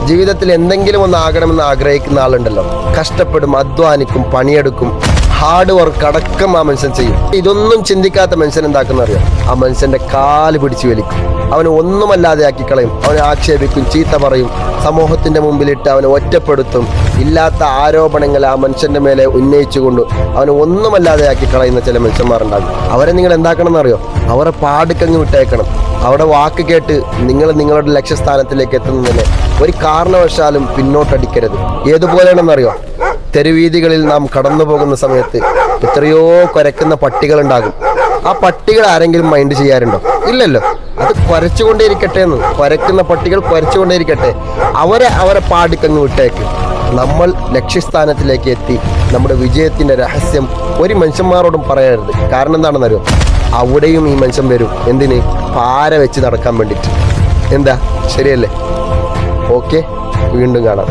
ജീവിതത്തിൽ എന്തെങ്കിലും ഒന്ന് ആകണമെന്ന് ആഗ്രഹിക്കുന്ന ആളുണ്ടല്ലോ, കഷ്ടപ്പെടും, അധ്വാനിക്കും, പണിയെടുക്കും, ഹാർഡ് വർക്ക് അടക്കം ആ മനുഷ്യൻ ചെയ്യും. ഇതൊന്നും ചിന്തിക്കാത്ത മനുഷ്യൻ എന്താക്കുന്ന അറിയാം, ആ മനുഷ്യന്റെ കാല് പിടിച്ചു വലിക്കും, അവന് ഒന്നുമല്ലാതെ ആക്കി കളയും, അവനെ ആക്ഷേപിക്കും, ചീത്ത പറയും, സമൂഹത്തിന്റെ മുമ്പിലിട്ട് അവനെ ഒറ്റപ്പെടുത്തും, ഇല്ലാത്ത ആരോപണങ്ങൾ ആ മനുഷ്യന്റെ മേലെ ഉന്നയിച്ചുകൊണ്ട് അവനെ ഒന്നുമല്ലാതെ ആക്കി കളയുന്ന ചില മനുഷ്യന്മാരുണ്ടാകും. അവരെ നിങ്ങൾ എന്താക്കണം എന്നറിയോ, അവരെ പാടുക്കങ്ങ് വിട്ടേക്കണം. അവിടെ വാക്ക് കേട്ട് നിങ്ങൾ നിങ്ങളുടെ ലക്ഷ്യസ്ഥാനത്തിലേക്ക് എത്തുന്നതിന് ഒരു കാരണവശാലും പിന്നോട്ടടിക്കരുത്. ഏതുപോലെയാണെന്നറിയോ, തെരുവീതികളിൽ നാം കടന്നു പോകുന്ന സമയത്ത് എത്രയോ കുരയ്ക്കുന്ന പട്ടികളുണ്ടാകും. ആ പട്ടികൾ ആരെങ്കിലും മൈൻഡ് ചെയ്യാറുണ്ടോ? ഇല്ലല്ലോ. അത് കുരച്ചുകൊണ്ടേയിരിക്കട്ടെ എന്ന്, കുരയ്ക്കുന്ന പട്ടികൾ കുരച്ചുകൊണ്ടേയിരിക്കട്ടെ, അവരെ പാടിക്കങ്ങ് വിട്ടേക്ക്. നമ്മൾ ലക്ഷ്യസ്ഥാനത്തിലേക്ക് എത്തി നമ്മുടെ വിജയത്തിന്റെ രഹസ്യം ഒരു മനുഷ്യന്മാരോടും പറയരുത്. കാരണം എന്താണെന്നറിയോ, അവിടെയും ഈ മനുഷ്യൻ വരും. എന്തിന്? പാര വെച്ച് നടക്കാൻ വേണ്ടിയിട്ട്. എന്താ, ശരിയല്ലേ? ഓക്കെ, വീണ്ടും കാണാം.